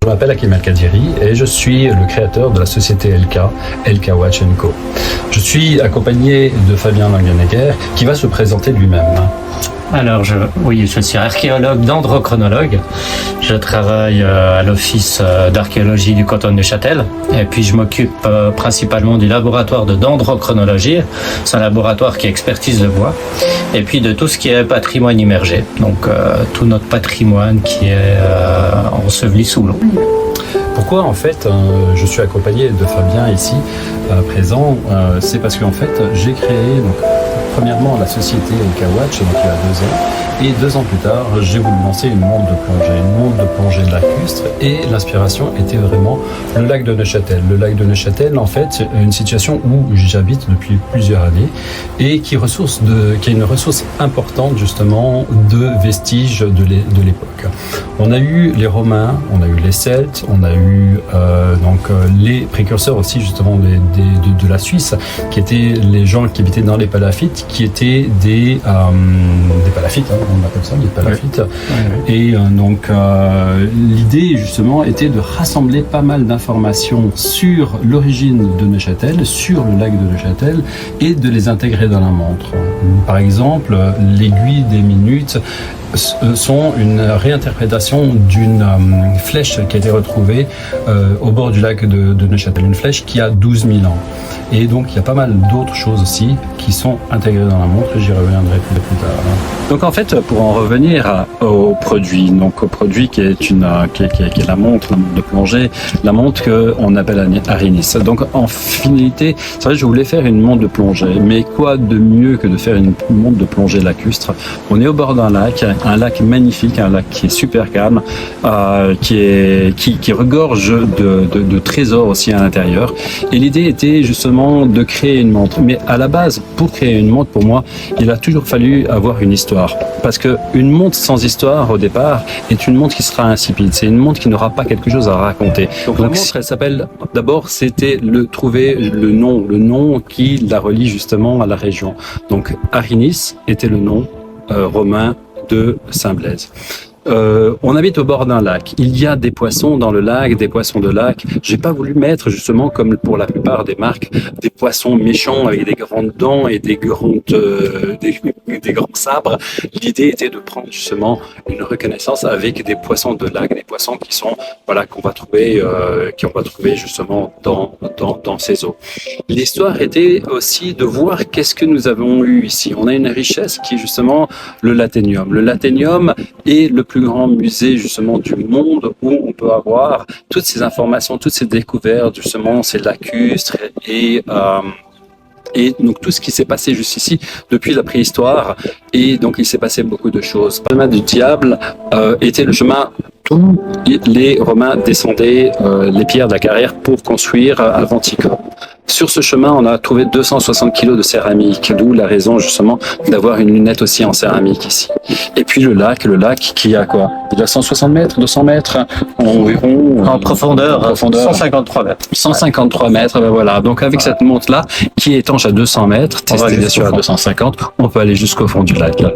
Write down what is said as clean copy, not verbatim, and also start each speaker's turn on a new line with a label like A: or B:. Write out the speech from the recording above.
A: Je m'appelle Hakim El Kadiri et je suis le créateur de la société LK Watch & Co. Je suis accompagné de Fabien Langenegger qui va se présenter lui-même.
B: Alors, je suis archéologue dendrochronologue. Je travaille à l'Office d'archéologie du canton de Neuchâtel. Et puis, je m'occupe principalement du laboratoire de dendrochronologie. C'est un laboratoire qui expertise le bois. Et puis, de tout ce qui est patrimoine immergé. Donc, tout notre patrimoine qui est enseveli sous l'eau.
A: Pourquoi en fait je suis accompagné de Fabien ici présent, c'est parce qu'en fait j'ai créé premièrement la société LK Watch donc il y a 2 ans, et 2 ans plus tard j'ai voulu lancer une montre de plongée lacustre, et l'inspiration était vraiment le lac de Neuchâtel. Le lac de Neuchâtel en fait c'est une situation où j'habite depuis plusieurs années et qui est une ressource importante justement de vestiges de l'époque. On a eu les Romains, on a eu les Celtes, on a eu les précurseurs aussi justement de la Suisse, qui étaient les gens qui habitaient dans les palafites, qui étaient des palafites, on appelle ça des palafites. Oui. Et l'idée justement était de rassembler pas mal d'informations sur l'origine de Neuchâtel, sur le lac de Neuchâtel, et de les intégrer dans la montre. Par exemple, l'aiguille des minutes sont une réinterprétation d'une flèche qui a été retrouvée au bord du lac de Neuchâtel, une flèche qui a 12 000 ans. Et donc il y a pas mal d'autres choses aussi qui sont intégrées dans la montre, et j'y reviendrai plus tard. Donc en fait, pour en revenir au produit, qui est la montre de plongée, la montre qu'on appelle Arinis. Donc en finalité, c'est vrai que je voulais faire une montre de plongée, mais quoi de mieux que de faire une montre de plongée lacustre? On est au bord d'un lac magnifique, un lac qui est super calme, qui regorge de trésors aussi à l'intérieur. Et l'idée était justement de créer une montre. Mais à la base, pour créer une montre, pour moi, il a toujours fallu avoir une histoire. Parce qu'une montre sans histoire, au départ, est une montre qui sera insipide. C'est une montre qui n'aura pas quelque chose à raconter. Donc la montre, elle s'appelle, d'abord, c'était trouver le nom qui la relie justement à la région. Donc Arinis était le nom romain de Saint-Blaise. On habite au bord d'un lac. Il y a des poissons dans le lac, des poissons de lac. J'ai pas voulu mettre, justement, comme pour la plupart des marques, des poissons méchants avec des grandes dents et des grands sabres. L'idée était de prendre justement une reconnaissance avec des poissons de lac, des poissons qui sont, qu'on va trouver justement dans ces eaux. L'histoire était aussi de voir qu'est-ce que nous avons eu ici. On a une richesse qui est justement le Laténium. Le Laténium est le plus grand musée justement du monde, où on peut avoir toutes ces informations, toutes ces découvertes, justement ces lacustres et donc tout ce qui s'est passé juste ici depuis la préhistoire. Et donc il s'est passé beaucoup de choses. Le chemin du diable était le chemin où les Romains descendaient les pierres de la carrière pour construire Avanticum. Sur ce chemin, on a trouvé 260 kilos de céramique, d'où la raison justement d'avoir une lunette aussi en céramique ici. Et puis le lac qui a quoi? Il a 160 mètres, 200 mètres environ.
B: En profondeur, 153 mètres.
A: 153 mètres, ben voilà. Donc avec cette montre-là, qui est étanche à 200 mètres, testée bien sûr à 250, on peut aller jusqu'au fond du lac là.